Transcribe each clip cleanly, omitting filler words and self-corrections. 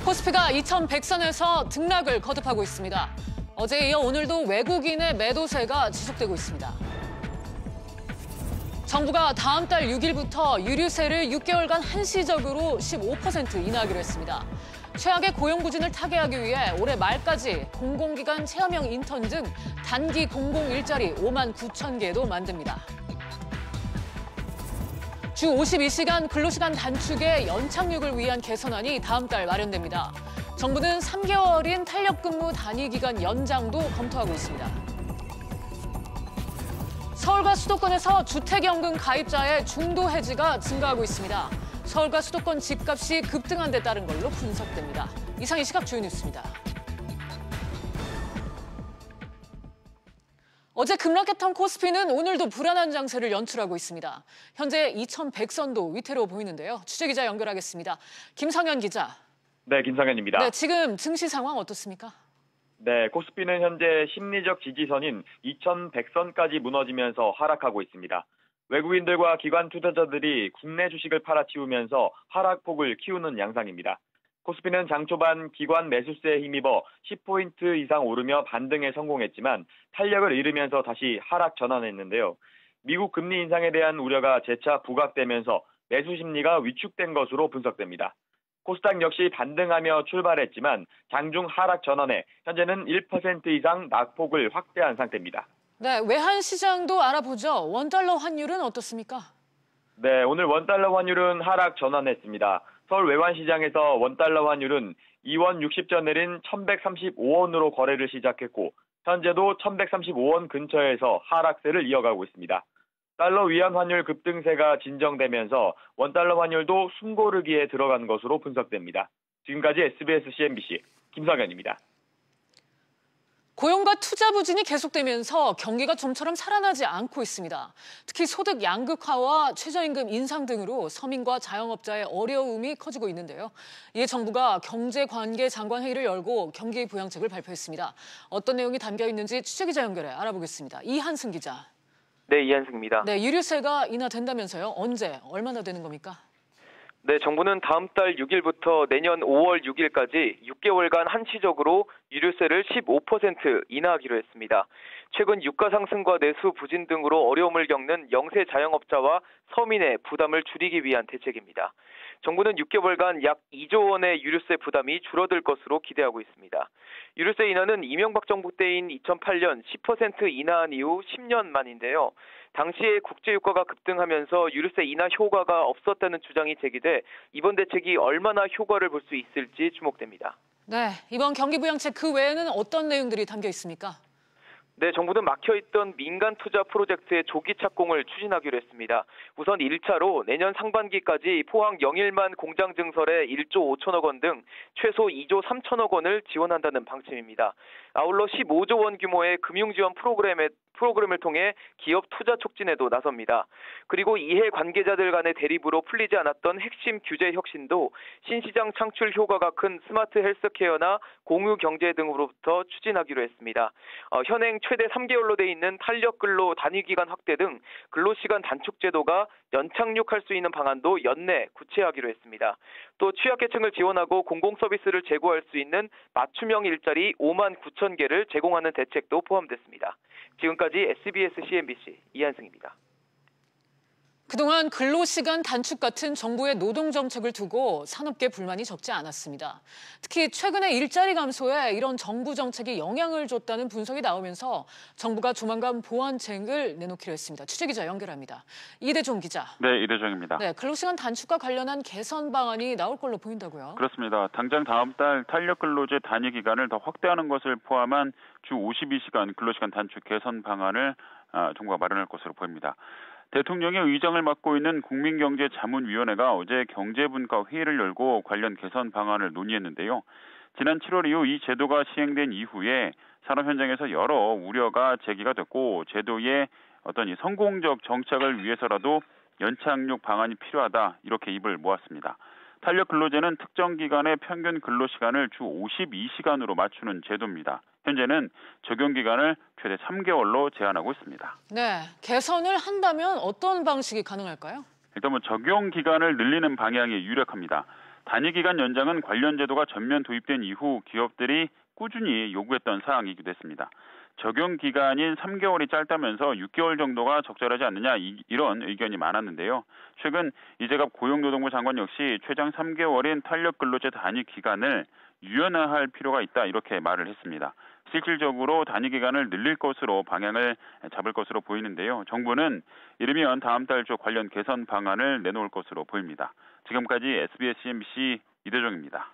코스피가 2100선에서 등락을 거듭하고 있습니다. 어제에 이어 오늘도 외국인의 매도세가 지속되고 있습니다. 정부가 다음 달 6일부터 유류세를 6개월간 한시적으로 15% 인하하기로 했습니다. 최악의 고용 부진을 타개하기 위해 올해 말까지 공공기관 체험형 인턴 등 단기 공공 일자리 5만 9천 개도 만듭니다. 주 52시간 근로시간 단축의 연착륙을 위한 개선안이 다음 달 마련됩니다. 정부는 3개월인 탄력근무 단위기간 연장도 검토하고 있습니다. 서울과 수도권에서 주택연금 가입자의 중도 해지가 증가하고 있습니다. 서울과 수도권 집값이 급등한 데 따른 걸로 분석됩니다. 이상 이 시각 주요 뉴스입니다. 어제 급락했던 코스피는 오늘도 불안한 장세를 연출하고 있습니다. 현재 2100선도 위태로워 보이는데요. 취재기자 연결하겠습니다. 김성현 기자. 네, 김성현입니다. 네, 지금 증시 상황 어떻습니까? 네, 코스피는 현재 심리적 지지선인 2100선까지 무너지면서 하락하고 있습니다. 외국인들과 기관 투자자들이 국내 주식을 팔아치우면서 하락폭을 키우는 양상입니다. 코스피는 장 초반 기관 매수세에 힘입어 10포인트 이상 오르며 반등에 성공했지만 탄력을 잃으면서 다시 하락 전환했는데요. 미국 금리 인상에 대한 우려가 재차 부각되면서 매수 심리가 위축된 것으로 분석됩니다. 코스닥 역시 반등하며 출발했지만 장중 하락 전환에 현재는 1% 이상 낙폭을 확대한 상태입니다. 네, 외환 시장도 알아보죠. 원달러 환율은 어떻습니까? 네, 오늘 원달러 환율은 하락 전환했습니다. 서울 외환시장에서 원달러 환율은 2원 60전 내린 1135원으로 거래를 시작했고 현재도 1135원 근처에서 하락세를 이어가고 있습니다. 달러 위안 환율 급등세가 진정되면서 원달러 환율도 숨고르기에 들어간 것으로 분석됩니다. 지금까지 SBS CNBC 김성현입니다. 고용과 투자 부진이 계속되면서 경기가 좀처럼 살아나지 않고 있습니다. 특히 소득 양극화와 최저임금 인상 등으로 서민과 자영업자의 어려움이 커지고 있는데요. 이에 정부가 경제관계장관회의를 열고 경기 부양책을 발표했습니다. 어떤 내용이 담겨 있는지 취재기자 연결해 알아보겠습니다. 이한승 기자. 네, 이한승입니다. 네, 유류세가 인하된다면서요. 언제, 얼마나 되는 겁니까? 네, 정부는 다음 달 6일부터 내년 5월 6일까지 6개월간 한시적으로 유류세를 15% 인하하기로 했습니다. 최근 유가 상승과 내수 부진 등으로 어려움을 겪는 영세 자영업자와 서민의 부담을 줄이기 위한 대책입니다. 정부는 6개월간 약 2조 원의 유류세 부담이 줄어들 것으로 기대하고 있습니다. 유류세 인하는 이명박 정부 때인 2008년 10% 인하한 이후 10년 만인데요. 당시에 국제유가가 급등하면서 유류세 인하 효과가 없었다는 주장이 제기돼 이번 대책이 얼마나 효과를 볼 수 있을지 주목됩니다. 네, 이번 경기부양책 그 외에는 어떤 내용들이 담겨 있습니까? 네, 정부는 막혀있던 민간 투자 프로젝트의 조기 착공을 추진하기로 했습니다. 우선 1차로 내년 상반기까지 포항 영일만 공장 증설에 1조 5천억 원 등 최소 2조 3천억 원을 지원한다는 방침입니다. 아울러 15조 원 규모의 금융지원 프로그램을 통해 기업 투자 촉진에도 나섭니다. 그리고 이해 관계자들 간의 대립으로 풀리지 않았던 핵심 규제 혁신도 신시장 창출 효과가 큰 스마트 헬스케어나 공유 경제 등으로부터 추진하기로 했습니다. 현행 최대 3개월로 돼 있는 탄력근로 단위기간 확대 등 근로시간 단축 제도가 연착륙할 수 있는 방안도 연내 구체하기로 했습니다. 또 취약계층을 지원하고 공공서비스를 제공할 수 있는 맞춤형 일자리 5만 9천 개를 제공하는 대책도 포함됐습니다. 지금까지 SBS CNBC 이한승입니다. 그동안 근로시간 단축 같은 정부의 노동정책을 두고 산업계 불만이 적지 않았습니다. 특히 최근에 일자리 감소에 이런 정부 정책이 영향을 줬다는 분석이 나오면서 정부가 조만간 보완책을 내놓기로 했습니다. 취재기자 연결합니다. 이대종 기자. 네, 이대종입니다. 네, 근로시간 단축과 관련한 개선 방안이 나올 걸로 보인다고요? 그렇습니다. 당장 다음 달 탄력근로제 단위 기간을 더 확대하는 것을 포함한 주 52시간 근로시간 단축 개선 방안을 정부가 마련할 것으로 보입니다. 대통령의 의장을 맡고 있는 국민경제자문위원회가 어제 경제분과 회의를 열고 관련 개선 방안을 논의했는데요. 지난 7월 이후 이 제도가 시행된 이후에 산업 현장에서 여러 우려가 제기가 됐고 제도의 어떤 이 성공적 정착을 위해서라도 연착륙 방안이 필요하다 이렇게 입을 모았습니다. 탄력 근로제는 특정 기간의 평균 근로시간을 주 52시간으로 맞추는 제도입니다. 현재는 적용 기간을 최대 3개월로 제한하고 있습니다. 네, 개선을 한다면 어떤 방식이 가능할까요? 일단 적용 기간을 늘리는 방향이 유력합니다. 단위기간 연장은 관련 제도가 전면 도입된 이후 기업들이 꾸준히 요구했던 사항이기도 했습니다. 적용 기간인 3개월이 짧다면서 6개월 정도가 적절하지 않느냐 이런 의견이 많았는데요. 최근 이재갑 고용노동부 장관 역시 최장 3개월인 탄력근로제 단위 기간을 유연화할 필요가 있다 이렇게 말을 했습니다. 실질적으로 단위 기간을 늘릴 것으로 방향을 잡을 것으로 보이는데요. 정부는 이르면 다음 달 초 관련 개선 방안을 내놓을 것으로 보입니다. 지금까지 SBS CNBC 이대정입니다.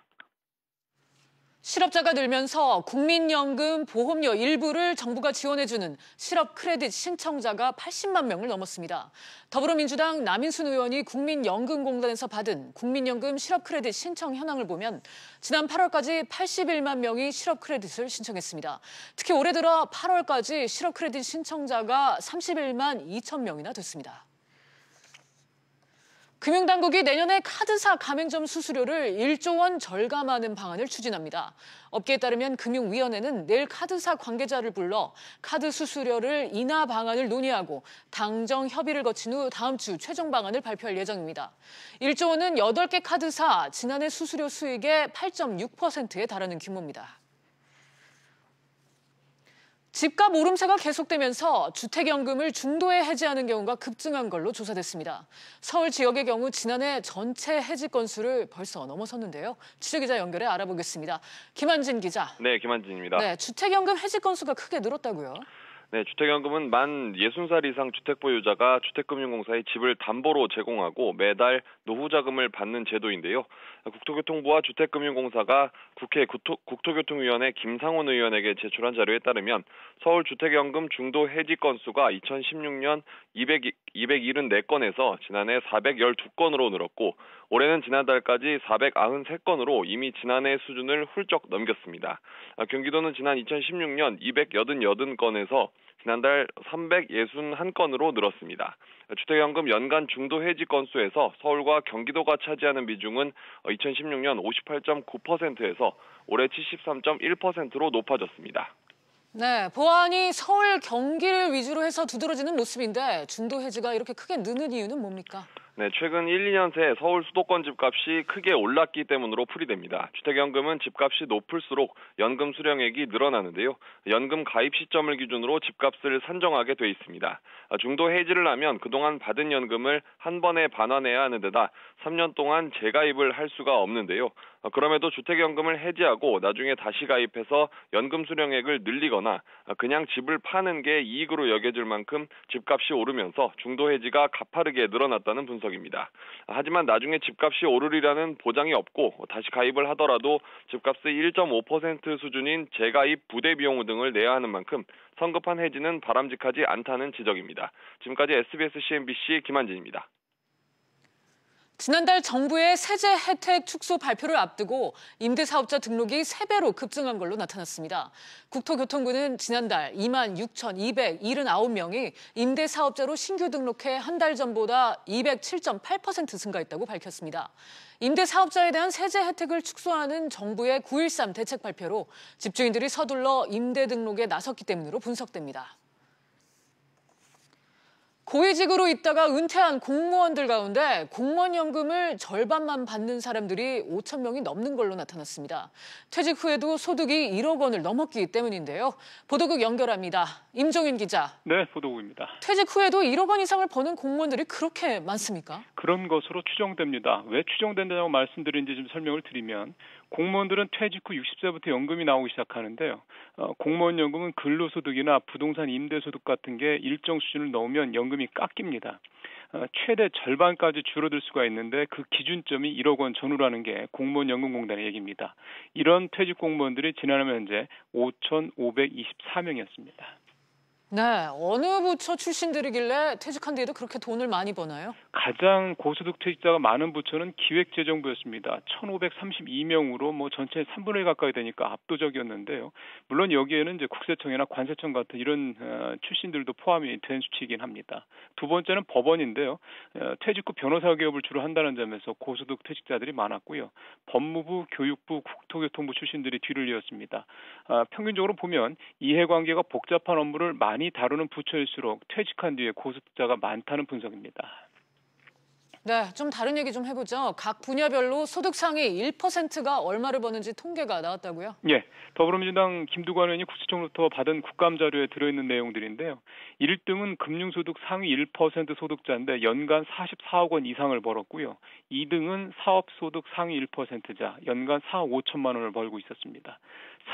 실업자가 늘면서 국민연금 보험료 일부를 정부가 지원해주는 실업 크레딧 신청자가 80만 명을 넘었습니다. 더불어민주당 남인순 의원이 국민연금공단에서 받은 국민연금 실업 크레딧 신청 현황을 보면 지난 8월까지 81만 명이 실업 크레딧을 신청했습니다. 특히 올해 들어 8월까지 실업 크레딧 신청자가 31만 2천 명이나 됐습니다. 금융당국이 내년에 카드사 가맹점 수수료를 1조 원 절감하는 방안을 추진합니다. 업계에 따르면 금융위원회는 내일 카드사 관계자를 불러 카드 수수료를 인하 방안을 논의하고 당정 협의를 거친 후 다음 주 최종 방안을 발표할 예정입니다. 1조 원은 8개 카드사 지난해 수수료 수익의 8.6%에 달하는 규모입니다. 집값 오름세가 계속되면서 주택연금을 중도에 해지하는 경우가 급증한 걸로 조사됐습니다. 서울 지역의 경우 지난해 전체 해지 건수를 벌써 넘어섰는데요. 취재기자 연결해 알아보겠습니다. 김한진 기자. 네, 김한진입니다. 네, 주택연금 해지 건수가 크게 늘었다고요? 네, 주택연금은 만 60살 이상 주택보유자가 주택금융공사에 집을 담보로 제공하고 매달 노후자금을 받는 제도인데요. 국토교통부와 주택금융공사가 국회 국토교통위원회 김상훈 의원에게 제출한 자료에 따르면 서울 주택연금 중도 해지 건수가 2016년 274건에서 지난해 412건으로 늘었고 올해는 지난달까지 493건으로 이미 지난해 수준을 훌쩍 넘겼습니다. 경기도는 지난 2016년 288건에서 지난달 361건으로 늘었습니다. 주택연금 연간 중도 해지 건수에서 서울과 경기도가 차지하는 비중은 2016년 58.9%에서 올해 73.1%로 높아졌습니다. 네, 보안이 서울, 경기를 위주로 해서 두드러지는 모습인데 중도 해지가 이렇게 크게 느는 이유는 뭡니까? 네, 최근 1, 2년 새 서울 수도권 집값이 크게 올랐기 때문으로 풀이됩니다. 주택연금은 집값이 높을수록 연금 수령액이 늘어나는데요. 연금 가입 시점을 기준으로 집값을 산정하게 돼 있습니다. 중도 해지를 하면 그동안 받은 연금을 한 번에 반환해야 하는 데다 3년 동안 재가입을 할 수가 없는데요. 그럼에도 주택연금을 해지하고 나중에 다시 가입해서 연금 수령액을 늘리거나 그냥 집을 파는 게 이익으로 여겨질 만큼 집값이 오르면서 중도 해지가 가파르게 늘어났다는 분석입니다. 하지만 나중에 집값이 오르리라는 보장이 없고 다시 가입을 하더라도 집값의 1.5% 수준인 재가입 부대 비용 등을 내야 하는 만큼 성급한 해지는 바람직하지 않다는 지적입니다. 지금까지 SBS CNBC 김한진입니다. 지난달 정부의 세제 혜택 축소 발표를 앞두고 임대사업자 등록이 3배로 급증한 걸로 나타났습니다. 국토교통부는 지난달 26,279명이 임대사업자로 신규 등록해 한 달 전보다 207.8% 증가했다고 밝혔습니다. 임대사업자에 대한 세제 혜택을 축소하는 정부의 9.13 대책 발표로 집주인들이 서둘러 임대 등록에 나섰기 때문으로 분석됩니다. 고위직으로 있다가 은퇴한 공무원들 가운데 공무원연금을 절반만 받는 사람들이 5천 명이 넘는 걸로 나타났습니다. 퇴직 후에도 소득이 1억 원을 넘었기 때문인데요. 보도국 연결합니다. 임종윤 기자. 네, 보도국입니다. 퇴직 후에도 1억 원 이상을 버는 공무원들이 그렇게 많습니까? 그런 것으로 추정됩니다. 왜 추정된다고 말씀드리는지 좀 설명을 드리면 공무원들은 퇴직 후 60세부터 연금이 나오기 시작하는데요. 공무원 연금은 근로소득이나 부동산 임대소득 같은 게 일정 수준을 넘으면 연금이 깎입니다. 최대 절반까지 줄어들 수가 있는데 그 기준점이 1억 원 전후라는 게 공무원연금공단의 얘기입니다. 이런 퇴직 공무원들이 지난해 현재 5,524명이었습니다. 네, 어느 부처 출신들이길래 퇴직한 뒤에도 그렇게 돈을 많이 버나요? 가장 고소득 퇴직자가 많은 부처는 기획재정부였습니다. 1,532명으로 전체의 3분의 1 가까이 되니까 압도적이었는데요. 물론 여기에는 이제 국세청이나 관세청 같은 이런 출신들도 포함이 된 수치이긴 합니다. 두 번째는 법원인데요. 퇴직 후 변호사 개업을 주로 한다는 점에서 고소득 퇴직자들이 많았고요. 법무부, 교육부, 국토교통부 출신들이 뒤를 이었습니다. 평균적으로 보면 이해관계가 복잡한 업무를 많이 다루는 부처일수록 퇴직한 뒤에 고소득자가 많다는 분석입니다. 네, 좀 다른 얘기 좀 해보죠. 각 분야별로 소득 상위 1%가 얼마를 버는지 통계가 나왔다고요? 예, 더불어민주당 김두관 의원이 국세청으로부터 받은 국감 자료에 들어있는 내용들인데요. 1등은 금융소득 상위 1% 소득자인데 연간 44억 원 이상을 벌었고요. 2등은 사업소득 상위 1%자 연간 4억 5천만 원을 벌고 있었습니다.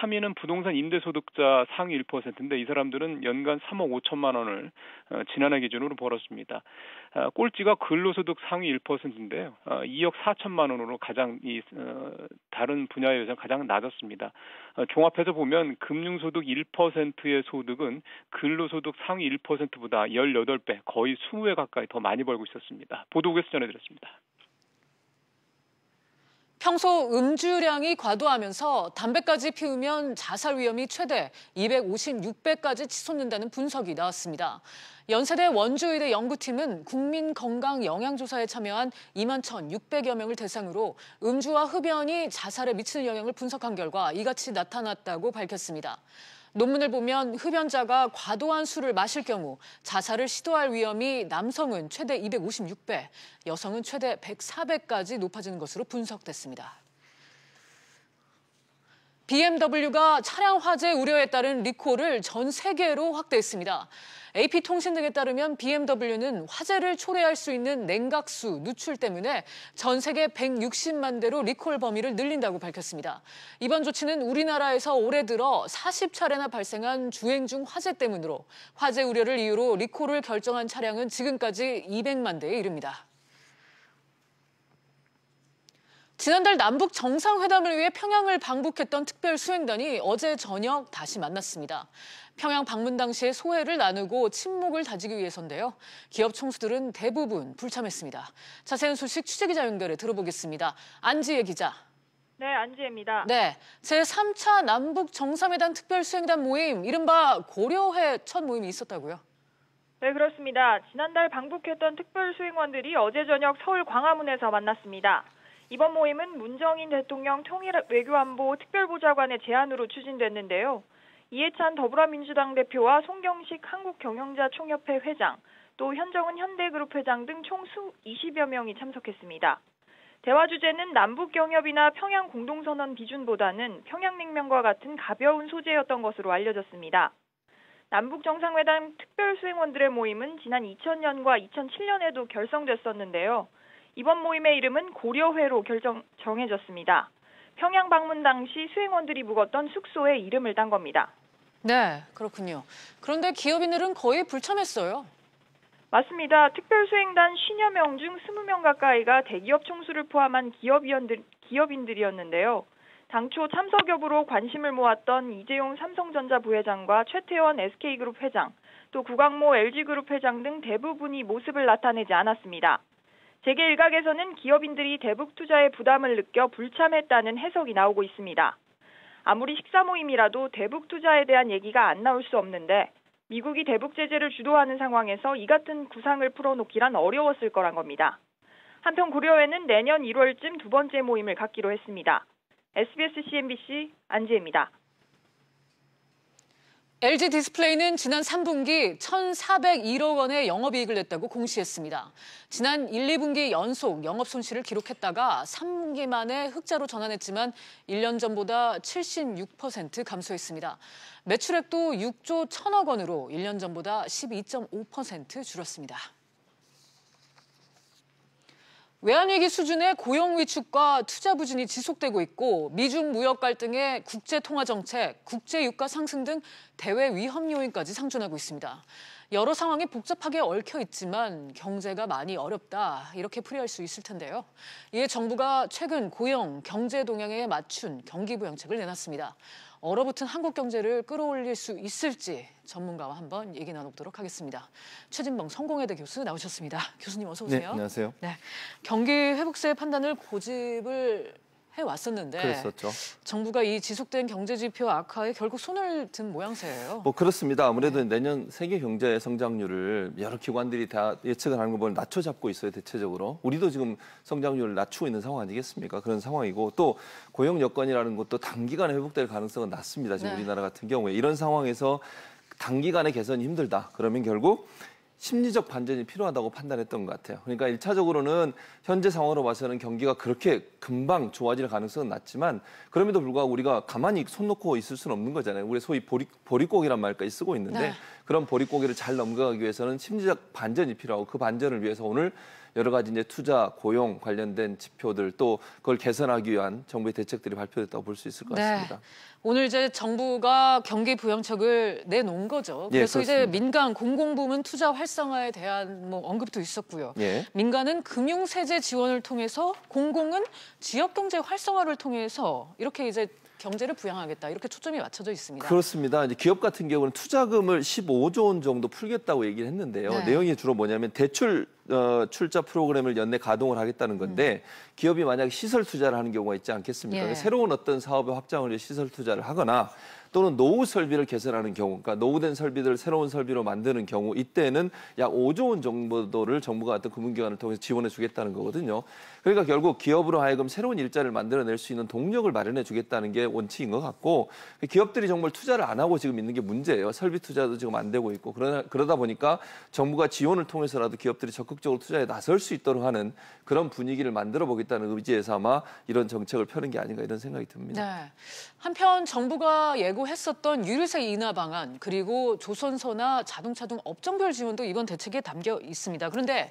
3위는 부동산 임대소득자 상위 1%인데 이 사람들은 연간 3억 5천만 원을 지난해 기준으로 벌었습니다. 꼴찌가 근로소득 상위 1%인데요. 2억 4천만 원으로 가장 다른 분야에 비해서 가장 낮았습니다. 종합해서 보면 금융소득 1%의 소득은 근로소득 상위 1%보다 18배, 거의 20배 가까이 더 많이 벌고 있었습니다. 보도국에서 전해드렸습니다. 평소 음주량이 과도하면서 담배까지 피우면 자살 위험이 최대 256배까지 치솟는다는 분석이 나왔습니다. 연세대 원주의대 연구팀은 국민건강영양조사에 참여한 21,600여 명을 대상으로 음주와 흡연이 자살에 미치는 영향을 분석한 결과 이같이 나타났다고 밝혔습니다. 논문을 보면 흡연자가 과도한 술을 마실 경우 자살을 시도할 위험이 남성은 최대 256배, 여성은 최대 104배까지 높아지는 것으로 분석됐습니다. BMW가 차량 화재 우려에 따른 리콜을 전 세계로 확대했습니다. AP통신 등에 따르면 BMW는 화재를 초래할 수 있는 냉각수 누출 때문에 전 세계 160만 대로 리콜 범위를 늘린다고 밝혔습니다. 이번 조치는 우리나라에서 올해 들어 40차례나 발생한 주행 중 화재 때문으로 화재 우려를 이유로 리콜을 결정한 차량은 지금까지 200만 대에 이릅니다. 지난달 남북 정상회담을 위해 평양을 방북했던 특별 수행단이 어제 저녁 다시 만났습니다. 평양 방문 당시에 소회를 나누고 친목을 다지기 위해서인데요. 기업 총수들은 대부분 불참했습니다. 자세한 소식 취재기자 연결해 들어보겠습니다. 안지혜 기자. 네, 안지혜입니다. 네, 제3차 남북 정상회담 특별 수행단 모임, 이른바 고려회 첫 모임이 있었다고요? 네, 그렇습니다. 지난달 방북했던 특별 수행원들이 어제 저녁 서울 광화문에서 만났습니다. 이번 모임은 문정인 대통령 통일외교안보 특별보좌관의 제안으로 추진됐는데요. 이해찬 더불어민주당 대표와 송경식 한국경영자총협회 회장, 또 현정은 현대그룹 회장 등 총 20여 명이 참석했습니다. 대화 주제는 남북경협이나 평양 공동선언 비준보다는 평양냉면과 같은 가벼운 소재였던 것으로 알려졌습니다. 남북정상회담 특별수행원들의 모임은 지난 2000년과 2007년에도 결성됐었는데요. 이번 모임의 이름은 고려회로 정해졌습니다. 평양 방문 당시 수행원들이 묵었던 숙소에 이름을 딴 겁니다. 네, 그렇군요. 그런데 기업인들은 거의 불참했어요. 맞습니다. 특별수행단 50여 명 중 20명 가까이가 대기업 총수를 포함한 기업인들이었는데요. 당초 참석 여부로 관심을 모았던 이재용 삼성전자 부회장과 최태원 SK그룹 회장, 또 구광모 LG그룹 회장 등 대부분이 모습을 나타내지 않았습니다. 재계 일각에서는 기업인들이 대북 투자에 부담을 느껴 불참했다는 해석이 나오고 있습니다. 아무리 식사 모임이라도 대북 투자에 대한 얘기가 안 나올 수 없는데 미국이 대북 제재를 주도하는 상황에서 이 같은 구상을 풀어놓기란 어려웠을 거란 겁니다. 한편 고려회는 내년 1월쯤 두 번째 모임을 갖기로 했습니다. SBS CNBC 안지혜입니다. LG 디스플레이는 지난 3분기 1,401억 원의 영업이익을 냈다고 공시했습니다. 지난 1, 2분기 연속 영업 손실을 기록했다가 3분기 만에 흑자로 전환했지만 1년 전보다 76% 감소했습니다. 매출액도 6조 1,000억 원으로 1년 전보다 12.5% 줄었습니다. 외환위기 수준의 고용 위축과 투자 부진이 지속되고 있고 미중 무역 갈등에 국제통화정책, 국제유가 상승 등 대외 위험 요인까지 상존하고 있습니다. 여러 상황이 복잡하게 얽혀 있지만 경제가 많이 어렵다 이렇게 풀이할 수 있을 텐데요. 이에 정부가 최근 고용, 경제 동향에 맞춘 경기부양책을 내놨습니다. 얼어붙은 한국 경제를 끌어올릴 수 있을지 전문가와 한번 얘기 나눠보도록 하겠습니다. 최진봉 성공회대 교수 나오셨습니다. 교수님 어서 오세요. 네, 안녕하세요. 네, 경기 회복세 판단을 고집을 해왔었는데 그랬었죠. 정부가 이 지속된 경제 지표 악화에 결국 손을 든 모양새예요. 그렇습니다. 아무래도 내년 세계 경제 성장률을 여러 기관들이 다 예측을 하는 거 보면 낮춰잡고 있어요. 대체적으로. 우리도 지금 성장률을 낮추고 있는 상황 아니겠습니까? 그런 상황이고 또 고용 여건이라는 것도 단기간에 회복될 가능성은 낮습니다. 지금 우리나라 같은 경우에. 이런 상황에서 단기간에 개선이 힘들다. 그러면 결국 심리적 반전이 필요하다고 판단했던 것 같아요. 그러니까 1차적으로는 현재 상황으로 봐서는 경기가 그렇게 금방 좋아질 가능성은 낮지만 그럼에도 불구하고 우리가 가만히 손 놓고 있을 수는 없는 거잖아요. 우리 소위 보릿고개란 말까지 쓰고 있는데 네. 그런 보릿고개를 잘 넘어가기 위해서는 심리적 반전이 필요하고 그 반전을 위해서 오늘 여러 가지 이제 투자, 고용 관련된 지표들 또 그걸 개선하기 위한 정부의 대책들이 발표됐다고 볼 수 있을 것 같습니다. 네. 오늘 이제 정부가 경기 부양책을 내놓은 거죠. 예, 그래서 이제 그렇습니다. 민간 공공부문 투자 활성화에 대한 뭐 언급도 있었고요. 예. 민간은 금융세제 지원을 통해서 공공은 지역경제 활성화를 통해서 이렇게 이제 경제를 부양하겠다 이렇게 초점이 맞춰져 있습니다. 그렇습니다. 이제 기업 같은 경우는 투자금을 15조 원 정도 풀겠다고 얘기를 했는데요. 네. 내용이 주로 뭐냐면 대출 출자 프로그램을 연내 가동을 하겠다는 건데 기업이 만약 시설 투자를 하는 경우가 있지 않겠습니까? 예. 새로운 어떤 사업의 확장을 위해 시설 투자를 하거나 또는 노후 설비를 개선하는 경우, 그러니까 노후된 설비들을 새로운 설비로 만드는 경우 이때는 약 5조 원 정도를 정부가 어떤 금융기관을 통해서 지원해 주겠다는 거거든요. 그러니까 결국 기업으로 하여금 새로운 일자리를 만들어낼 수 있는 동력을 마련해 주겠다는 게 원칙인 것 같고 기업들이 정말 투자를 안 하고 지금 있는 게 문제예요. 설비 투자도 지금 안 되고 있고 그러다 보니까 정부가 지원을 통해서라도 기업들이 적극적으로 투자에 나설 수 있도록 하는 그런 분위기를 만들어 보겠다는 의지에서 아마 이런 정책을 펴는 게 아닌가 이런 생각이 듭니다. 네. 한편 정부가 예고했었던 유류세 인하 방안 그리고 조선소나 자동차 등 업종별 지원도 이번 대책에 담겨 있습니다. 그런데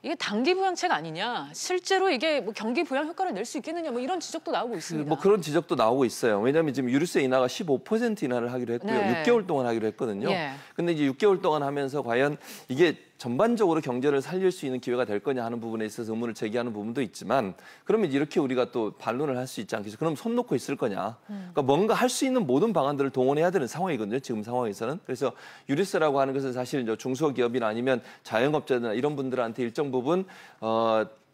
이게 단기 부양책 아니냐? 실제로 이게 뭐 경기 부양 효과를 낼 수 있겠느냐? 뭐 이런 지적도 나오고 있습니다. 뭐 그런 지적도 나오고 있어요. 왜냐하면 지금 유류세 인하가 15% 인하를 하기로 했고요. 네. 6개월 동안 하기로 했거든요. 예. 근데 이제 6개월 동안 하면서 과연 이게 전반적으로 경제를 살릴 수 있는 기회가 될 거냐 하는 부분에 있어서 의문을 제기하는 부분도 있지만 그러면 이렇게 우리가 또 반론을 할 수 있지 않겠어요? 그럼 손 놓고 있을 거냐? 그러니까 뭔가 할 수 있는 모든 방안들을 동원해야 되는 상황이거든요. 지금 상황에서는. 그래서 유류세라고 하는 것은 사실 중소기업이나 아니면 자영업자나 이런 분들한테 일정 부분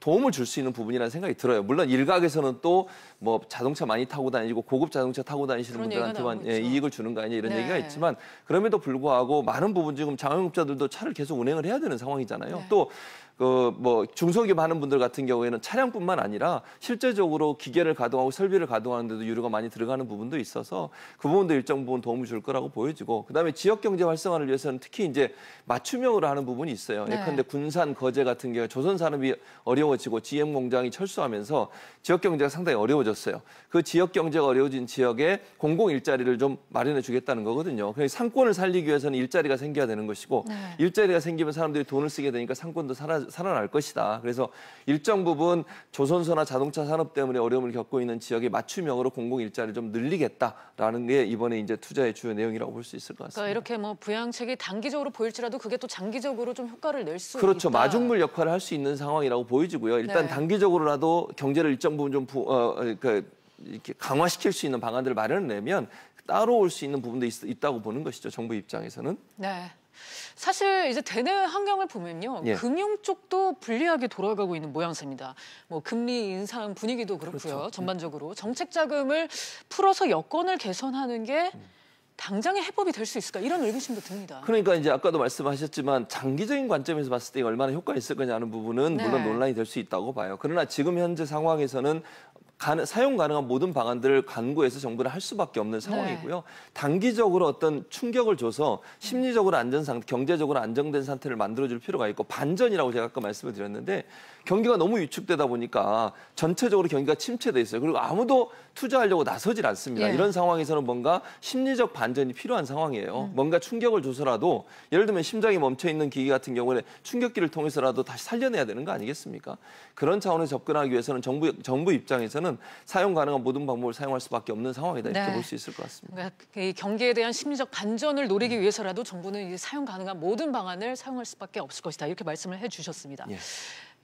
도움을 줄 수 있는 부분이라는 생각이 들어요. 물론 일각에서는 또 뭐 자동차 많이 타고 다니고 고급 자동차 타고 다니시는 그런 얘기가 분들한테만 나오고 있죠. 이익을 주는 거 아니냐 이런 네. 얘기가 있지만 그럼에도 불구하고 많은 부분 지금 자영업자들도 차를 계속 운행을 해야 되는 상황이잖아요. 네. 또 뭐 중소기업 하는 분들 같은 경우에는 차량뿐만 아니라 실제적으로 기계를 가동하고 설비를 가동하는데도 유류가 많이 들어가는 부분도 있어서 그 부분도 일정 부분 도움을 줄 거라고 보여지고 그다음에 지역 경제 활성화를 위해서는 특히 이제 맞춤형으로 하는 부분이 있어요. 네. 예컨대 군산, 거제 같은 경우 조선 산업이 어려워지고 GM 공장이 철수하면서 지역 경제가 상당히 어려워졌어요. 그 지역 경제가 어려워진 지역에 공공 일자리를 좀 마련해 주겠다는 거거든요. 그래서 상권을 살리기 위해서는 일자리가 생겨야 되는 것이고 네. 일자리가 생기면 사람들이 돈을 쓰게 되니까 상권도 살아날 것이다. 그래서 일정 부분 조선소나 자동차 산업 때문에 어려움을 겪고 있는 지역에 맞춤형으로 공공 일자리를 좀 늘리겠다라는 게 이번에 이제 투자의 주요 내용이라고 볼 수 있을 것 같습니다. 그러니까 이렇게 뭐 부양책이 단기적으로 보일지라도 그게 또 장기적으로 좀 효과를 낼 수 그렇죠. 있다. 마중물 역할을 할 수 있는 상황이라고 보여지고요. 일단 네. 단기적으로라도 경제를 일정 부분 좀 이렇게 강화시킬 수 있는 방안들을 마련내면 따로 올 수 있는 부분도 있다고 보는 것이죠. 정부 입장에서는. 네. 사실 이제 대내 환경을 보면요. 예. 금융 쪽도 불리하게 돌아가고 있는 모양새입니다. 뭐 금리 인상 분위기도 그렇고요. 그렇죠. 전반적으로 정책 자금을 풀어서 여건을 개선하는 게 당장의 해법이 될 수 있을까 이런 의구심도 듭니다. 그러니까 이제 아까도 말씀하셨지만 장기적인 관점에서 봤을 때 얼마나 효과가 있을 거냐는 부분은 네. 물론 논란이 될 수 있다고 봐요. 그러나 지금 현재 상황에서는 사용 가능한 모든 방안들을 강구해서 정부는 할 수밖에 없는 상황이고요. 단기적으로 어떤 충격을 줘서 심리적으로 경제적으로 안정된 상태를 만들어줄 필요가 있고 반전이라고 제가 아까 말씀을 드렸는데 경기가 너무 위축되다 보니까 전체적으로 경기가 침체돼 있어요. 그리고 아무도 투자하려고 나서질 않습니다. 예. 이런 상황에서는 뭔가 심리적 반전이 필요한 상황이에요. 뭔가 충격을 줘서라도 예를 들면 심장이 멈춰 있는 기기 같은 경우에 충격기를 통해서라도 다시 살려내야 되는 거 아니겠습니까? 그런 차원에서 접근하기 위해서는 정부 입장에서는 사용 가능한 모든 방법을 사용할 수밖에 없는 상황이다 이렇게 네. 볼 수 있을 것 같습니다. 그러니까 이 경기에 대한 심리적 반전을 노리기 위해서라도 정부는 이제 사용 가능한 모든 방안을 사용할 수밖에 없을 것이다 이렇게 말씀을 해주셨습니다. 예.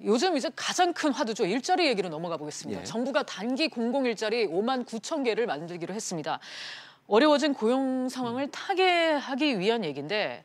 요즘 이제 가장 큰 화두죠. 일자리 얘기로 넘어가 보겠습니다. 예. 정부가 단기 공공 일자리 5만 9천 개를 만들기로 했습니다. 어려워진 고용 상황을 타개하기 위한 얘기인데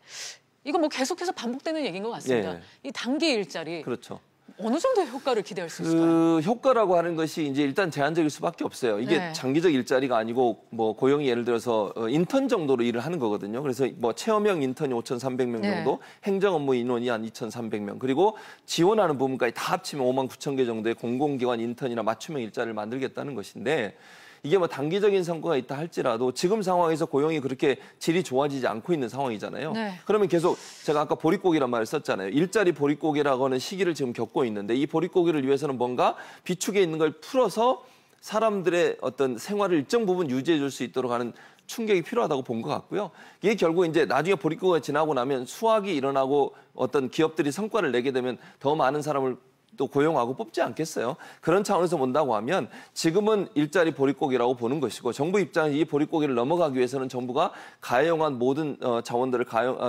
이거 뭐 계속해서 반복되는 얘기인 것 같습니다. 예. 이 단기 일자리 그렇죠. 어느 정도의 효과를 기대할 수 있을까요? 그 효과라고 하는 것이 이제 일단 제한적일 수밖에 없어요. 이게 네. 장기적 일자리가 아니고 뭐 고용이 예를 들어서 인턴 정도로 일을 하는 거거든요. 그래서 뭐 체험형 인턴이 5,300명 네. 정도, 행정 업무 인원이 한 2,300명, 그리고 지원하는 부분까지 다 합치면 5만 9천 개 정도의 공공기관 인턴이나 맞춤형 일자리를 만들겠다는 것인데 이게 뭐 단기적인 성과가 있다 할지라도 지금 상황에서 고용이 그렇게 질이 좋아지지 않고 있는 상황이잖아요. 네. 그러면 계속 제가 아까 보릿고기란 말을 썼잖아요. 일자리 보릿고기라고 하는 시기를 지금 겪고 있는데 이 보릿고기를 위해서는 뭔가 비축에 있는 걸 풀어서 사람들의 어떤 생활을 일정 부분 유지해 줄 수 있도록 하는 충격이 필요하다고 본 것 같고요. 이게 결국 이제 나중에 보릿고기가 지나고 나면 수확이 일어나고 어떤 기업들이 성과를 내게 되면 더 많은 사람을 또 고용하고 뽑지 않겠어요? 그런 차원에서 본다고 하면 지금은 일자리 보릿고기라고 보는 것이고 정부 입장에서 이 보릿고기를 넘어가기 위해서는 정부가 가용한 모든 자원들을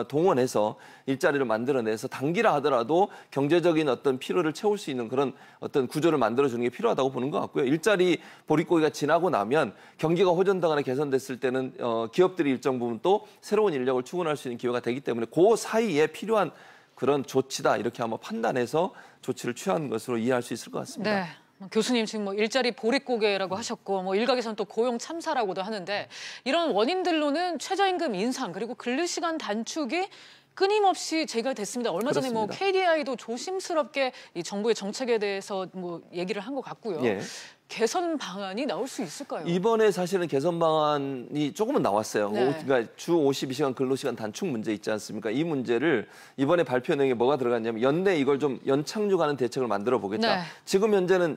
동원해서 일자리를 만들어내서 단기라 하더라도 경제적인 어떤 필요를 채울 수 있는 그런 어떤 구조를 만들어주는 게 필요하다고 보는 것 같고요. 일자리 보릿고기가 지나고 나면 경기가 호전되거나 개선됐을 때는 기업들이 일정 부분 또 새로운 인력을 추구할 수 있는 기회가 되기 때문에 그 사이에 필요한 그런 조치다 이렇게 한번 판단해서 조치를 취하는 것으로 이해할 수 있을 것 같습니다. 네. 교수님 지금 뭐 일자리 보릿고개라고 하셨고 뭐 일각에서는 또 고용 참사라고도 하는데 이런 원인들로는 최저임금 인상 그리고 근로시간 단축이 끊임없이 제기가 됐습니다. 얼마 전에 뭐 KDI도 조심스럽게 이 정부의 정책에 대해서 뭐 얘기를 한 것 같고요. 예. 개선 방안이 나올 수 있을까요? 이번에 사실은 개선 방안이 조금은 나왔어요. 네. 그러니까 주 52시간 근로시간 단축 문제 있지 않습니까? 이 문제를 이번에 발표 내용에 뭐가 들어갔냐면 연내 이걸 좀 연착륙하는 대책을 만들어 보겠다. 네. 지금 현재는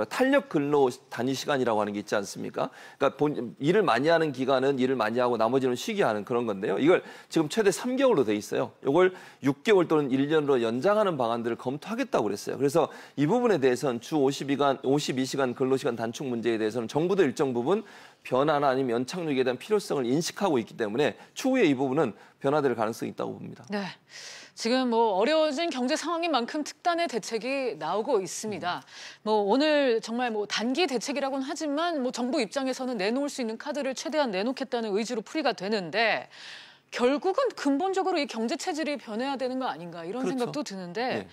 탄력 근로 단위 시간이라고 하는 게 있지 않습니까? 그러니까 일을 많이 하는 기간은 일을 많이 하고 나머지는 쉬게 하는 그런 건데요. 이걸 지금 최대 3개월로 돼 있어요. 이걸 6개월 또는 1년으로 연장하는 방안들을 검토하겠다고 그랬어요. 그래서 이 부분에 대해서는 주 52시간 근로시간 단축 문제에 대해서는 정부도 일정 부분 변화나 아니면 연착륙에 대한 필요성을 인식하고 있기 때문에 추후에 이 부분은 변화될 가능성이 있다고 봅니다. 네. 지금 뭐 어려워진 경제 상황인 만큼 특단의 대책이 나오고 있습니다. 뭐 오늘 정말 뭐 단기 대책이라고는 하지만 뭐 정부 입장에서는 내놓을 수 있는 카드를 최대한 내놓겠다는 의지로 풀이가 되는데 결국은 근본적으로 이 경제 체질이 변해야 되는 거 아닌가 이런 그렇죠. 생각도 드는데 네.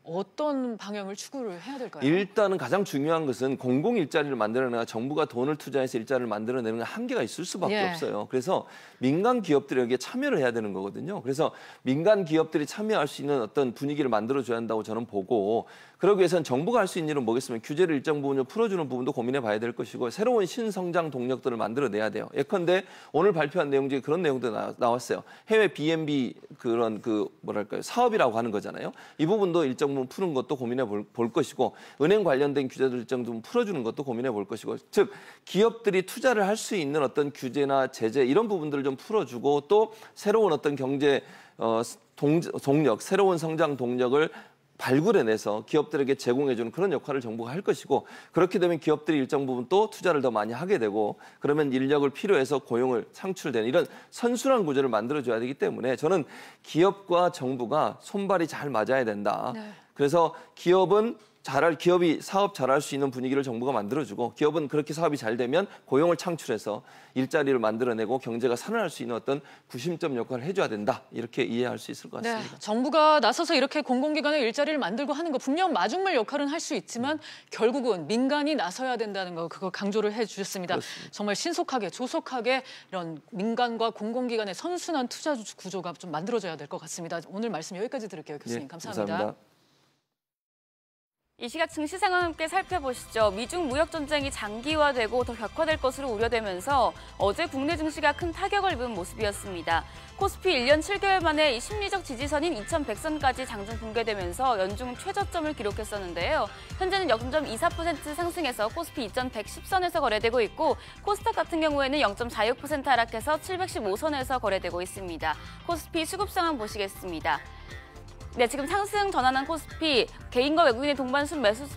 어떤 방향을 추구를 해야 될까요? 일단은 가장 중요한 것은 공공 일자리를 만들어내가 정부가 돈을 투자해서 일자리를 만들어내는 건 한계가 있을 수밖에 예. 없어요. 그래서 민간 기업들이 여기에 참여를 해야 되는 거거든요. 그래서 민간 기업들이 참여할 수 있는 어떤 분위기를 만들어줘야 한다고 저는 보고 그러기 위해서는 정부가 할 수 있는 일은 뭐겠습니까? 규제를 일정 부분 풀어주는 부분도 고민해 봐야 될 것이고 새로운 신성장 동력들을 만들어내야 돼요. 예컨대 오늘 발표한 내용 중에 그런 내용도 나왔어요. 해외 B&B 그런 사업이라고 하는 거잖아요. 이 부분도 일정 부분 푸는 것도 고민해 볼 것이고 은행 관련된 규제들 일정 부분 풀어주는 것도 고민해 볼 것이고 즉 기업들이 투자를 할 수 있는 어떤 규제나 제재 이런 부분들을 좀 풀어주고 또 새로운 어떤 경제 동력, 새로운 성장 동력을 발굴해내서 기업들에게 제공해주는 그런 역할을 정부가 할 것이고 그렇게 되면 기업들이 일정 부분 또 투자를 더 많이 하게 되고 그러면 인력을 필요해서 고용을 창출되는 이런 선순환 구조를 만들어줘야 되기 때문에 저는 기업과 정부가 손발이 잘 맞아야 된다. 네. 그래서 기업이 사업 잘할 수 있는 분위기를 정부가 만들어주고 기업은 그렇게 사업이 잘 되면 고용을 창출해서 일자리를 만들어내고 경제가 살아날 수 있는 어떤 구심점 역할을 해줘야 된다. 이렇게 이해할 수 있을 것 같습니다. 네, 정부가 나서서 이렇게 공공기관의 일자리를 만들고 하는 거 분명 마중물 역할은 할 수 있지만 결국은 민간이 나서야 된다는 거 그거 강조를 해주셨습니다. 그렇습니다. 정말 신속하게 조속하게 이런 민간과 공공기관의 선순환 투자 구조가 좀 만들어져야 될 것 같습니다. 오늘 말씀 여기까지 들을게요. 교수님 네, 감사합니다. 이 시각 증시 상황 함께 살펴보시죠. 미중 무역 전쟁이 장기화되고 더 격화될 것으로 우려되면서 어제 국내 증시가 큰 타격을 입은 모습이었습니다. 코스피 1년 7개월 만에 심리적 지지선인 2100선까지 장중 붕괴되면서 연중 최저점을 기록했었는데요. 현재는 0.24% 상승해서 코스피 2110선에서 거래되고 있고 코스닥 같은 경우에는 0.46% 하락해서 715선에서 거래되고 있습니다. 코스피 수급 상황 보시겠습니다. 네, 지금 상승 전환한 코스피 개인과 외국인의 동반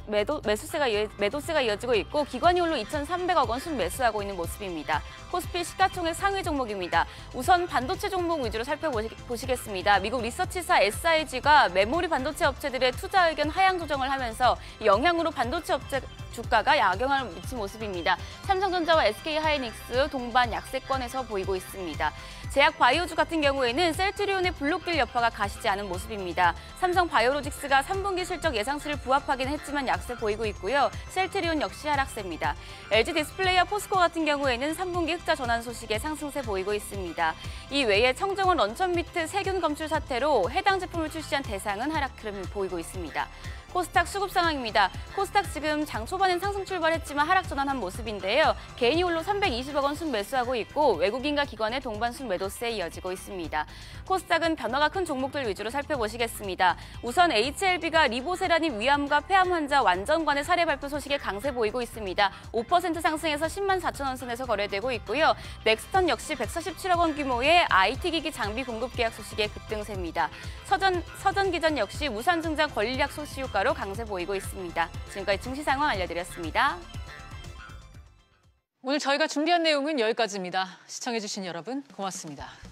매도세가 이어지고 있고 기관이 홀로 2,300억 원 순매수하고 있는 모습입니다. 코스피 시가총액 상위 종목입니다. 우선 반도체 종목 위주로 살펴보시겠습니다. 미국 리서치사 SIG가 메모리 반도체 업체들의 투자 의견 하향 조정을 하면서 영향으로 반도체 업체 주가가 악영향을 미친 모습입니다. 삼성전자와 SK하이닉스 동반 약세권에서 보이고 있습니다. 제약 바이오주 같은 경우에는 셀트리온의 블록길 여파가 가시지 않은 모습입니다. 삼성 바이오로직스가 3분기 실적 예상치를 부합하긴 했지만 약세 보이고 있고요. 셀트리온 역시 하락세입니다. LG 디스플레이와 포스코 같은 경우에는 3분기 흑자 전환 소식에 상승세 보이고 있습니다. 이 외에 청정원 런천미트 세균 검출 사태로 해당 제품을 출시한 대상은 하락 흐름을 보이고 있습니다. 코스닥 수급 상황입니다. 코스닥 지금 장 초반 초반엔 상승 출발했지만 하락 전환한 모습인데요. 개인이 홀로 320억 원 순매수하고 있고 외국인과 기관의 동반 순매도세에 이어지고 있습니다. 코스닥은 변화가 큰 종목들 위주로 살펴보시겠습니다. 우선 HLB가 리보세라닌 위암과 폐암 환자 완전관의 사례 발표 소식에 강세 보이고 있습니다. 5% 상승해서 10만 4천 원 선에서 거래되고 있고요. 넥스턴 역시 147억 원 규모의 IT기기 장비 공급 계약 소식에 급등세입니다. 서전기전 역시 우산증자 권리약 소시 효과로 강세 보이고 있습니다. 지금까지 증시 상황 알려드렸습니다. 오늘 저희가 준비한 내용은 여기까지입니다. 시청해주신 여러분 고맙습니다.